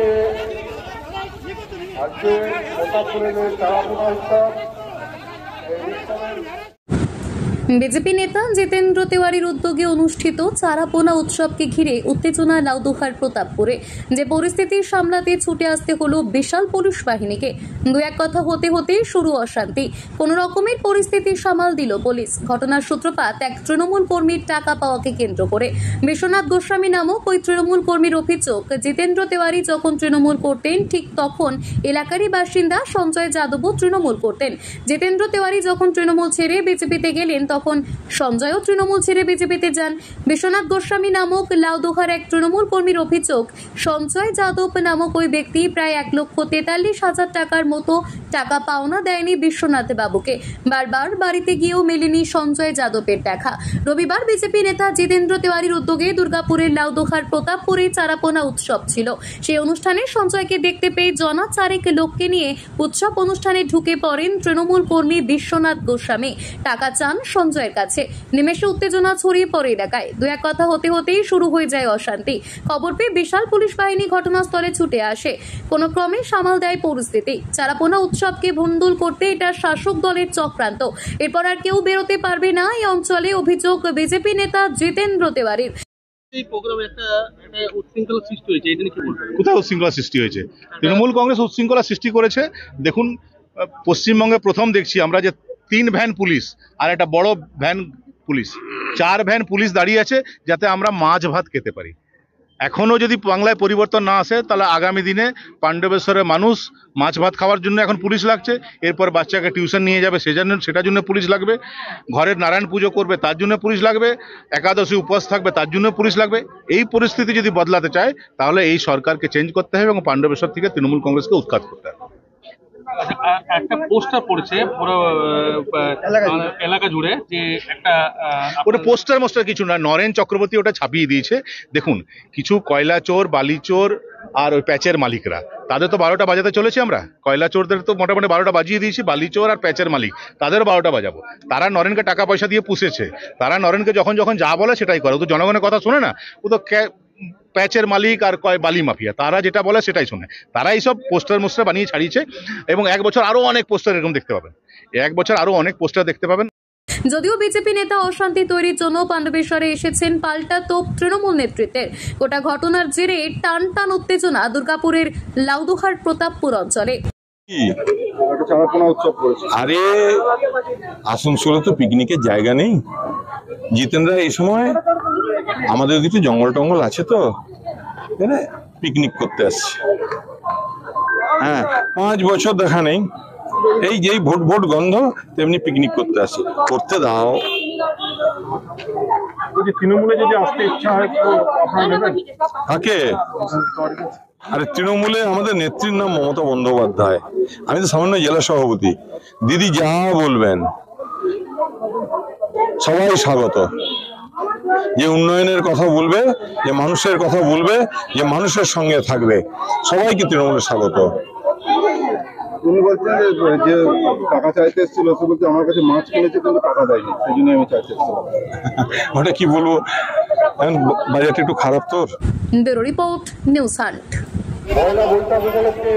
উপলক্ষে আজকে প্রতাপপুরের চারাপোনা উৎসব। বিজেপি নেতা জিতেন্দ্র তেওয়ারির উদ্যোগে অনুষ্ঠিত চারাপোনা উৎসবকে ঘিরে উত্তেজনা লাউদোহার প্রতাপপুরে। যে পরিস্থিতি সামলাতে ছুটে আসতে হলো বিশাল পুলিশ বাহিনীকে। দু এক কথা হতে হতে শুরু অশান্তি। কোন রকমের পরিস্থিতি সামাল দিল পুলিশ। ঘটনার সূত্রপাত এক তৃণমূল কর্মীর টাকা পাওয়াকে কেন্দ্র করে। বিশ্বনাথ গোস্বামী নামক ওই তৃণমূল কর্মীর অভিযোগ, জিতেন্দ্র তেওয়ারি যখন তৃণমূল করতেন ঠিক তখন এলাকারই বাসিন্দা সঞ্জয় যাদবও তৃণমূল করতেন। জিতেন্দ্র তেওয়ারি যখন তৃণমূল ছেড়ে বিজেপিতে গেলেন তখন সঞ্জয়ও তৃণমূল ছেড়ে বিজেপিতে যান। বিশ্বনাথ গোস্বামী নামক লাউদোহার এক তৃণমূল কর্মীর অভিযোগ, সঞ্জয় যাদব নামক ওই ব্যক্তি প্রায় 1,43,000 টাকার মতো টাকা পাওনা দেয়নি বিশ্বনাথ বাবুকে। বারবার বাড়িতে গিয়েও মেলেনি সঞ্জয় যাদবের দেখা। রবিবার বিজেপি নেতা জিতেন্দ্র তেওয়ারির উদ্যোগে দুর্গাপুরের লাউদোহার প্রতাপপুরে চারাপোনা উৎসব ছিল। সেই অনুষ্ঠানে সঞ্জয়কে দেখতে পেয়ে জনা চারেক লোককে নিয়ে উৎসব অনুষ্ঠানে ঢুকে পড়েন তৃণমূল কর্মী বিশ্বনাথ গোস্বামী। টাকা চান সঞ্জয়ের কাছে। নিমেষে উত্তেজনা ছড়িয়ে পড়ে এলাকায়। দু এক কথা হতে হতেই শুরু হয়ে যায় অশান্তি। খবর পেয়ে বিশাল পুলিশ বাহিনী ঘটনাস্থলে ছুটে আসে। কোনো ক্রমে সামাল দেয় পরিস্থিতি। চারাপোনা উৎসবকে ভণ্ডুল করতে এটা শাসক দলের চক্রান্ত। এরপর আর কেউ বেরোতে পারবে না এই অঞ্চলে, অভিযোগ বিজেপি নেতা জিতেন্দ্র তেওয়ারির। এই প্রোগ্রামে একটা উচ্ছৃঙ্খলা সৃষ্টি হয়েছে, এটা নিয়ে কি বলবেন? কোথায় উচ্ছৃঙ্খলা সৃষ্টি হয়েছে? তৃণমূল কংগ্রেস উচ্ছৃঙ্খলা সৃষ্টি করেছে। দেখুন, পশ্চিমবঙ্গে প্রথম দেখছি আমরা যে 3 ভ্যান পুলিশ আর একটা বড় ভ্যান পুলিশ, 4 ভ্যান পুলিশ দাঁড়িয়ে আছে যাতে আমরা মাছ ভাত খেতে পারি। এখনো যদি বাংলায় পরিবর্তন না আসে তাহলে আগামী দিনে পাণ্ডবেশ্বরের মানুষ মাছ ভাত খাওয়ার জন্য এখন পুলিশ লাগছে। এরপর বাচ্চাকে টিউশন নিয়ে যাবে সেটার জন্য পুলিশ লাগবে। ঘরের নারায়ণ পুজো করবে তার জন্য পুলিশ লাগবে। একাদশী উপবাস থাকবে তার জন্য পুলিশ লাগবে। এই পরিস্থিতি যদি বদলাতে চায় তাহলে এই সরকারকে চেঞ্জ করতে হবে এবং পাণ্ডবেশ্বর থেকে তৃণমূল কংগ্রেসকে উৎখাত করতে হবে। একটা পোস্টার পড়েছে পুরো এলাকা জুড়ে, যে একটা ওটা পোস্টার কিছু না, নরেন চক্রবর্তী ওটা ছাপিয়ে দিয়েছে। দেখুন, কিছু কয়লা চোর, বালি চোর আর ওই প্যাচের মালিকরা, তাদের তো 12টা বাজাতে চলেছি আমরা। কয়লা চোরদের তো মোটামুটি 12টা বাজিয়ে দিয়েছি, বালি চোর আর প্যাচের মালিক তাদেরও 12টা বাজাবো। তারা নরেনকে টাকা পয়সা দিয়ে পুষেছে। তারা নরেনকে যখন যা বলে সেটাই করে। ও তো জনগণের কথা শোনে না, ও তো প্যাচের মালিক আর বালি মাফিয়া, তারা যেটা বলে সেটাই শোনে। তারা এইসব পোস্টার বানিয়ে ছাড়িয়েছে এবং 1 বছর আরো অনেক পোস্টার এরকম দেখতে পাবেন। 1 বছর আরো অনেক পোস্টার দেখতে পাবেন। যদিও বিজেপি নেতা অশান্তি তৈরির জন্য পাণ্ডবেশ্বরে এসেছেন পাল্টা তোপ তৃণমূল নেতৃত্বের। গোটা ঘটনার জেরে টান উত্তেজনা দুর্গাপুরের লাউদোহার প্রতাপপুর অঞ্চলে। আরে আসানসোলে তো পিকনিকের জায়গা নেই জিতেন্দ্র। এই সময় আমাদের ওদিকে জঙ্গল টঙ্গল আছে তো, পিকনিক করতে আসছে। হ্যাঁ, 5 বছর দেখা নেই। এই যেই ভোট গন্ধ তেমনি পিকনিক করতে আসে। করতে দাও। তৃণমূলে যদি আসতে ইচ্ছা হয় কাকে? আরে তৃণমূলে আমাদের নেত্রীর নাম মমতা বন্দ্যোপাধ্যায়। আমি তো সামান্য জেলা সভাপতি। দিদি যা বলবেন সবাই স্বাগত। যে উন্নয়নের কথা বলবে, যে মানুষের কথা বলবে, যে মানুষের সঙ্গে থাকবে, সবাইকে তৃণমূলে স্বাগত। উনি বলছেন যে টাকা চাইতে এসেছিল, সে বলছে আমার কাছে মাছ কিনেছে কিন্তু টাকা দেয়নি, সেই জন্য আমি চাইতে এসেছিলাম। ওটা কি বলবো, এখন বাজারটা একটু খারাপ তোর। Bureau report, news hunt. Poila Boishakh উপলক্ষে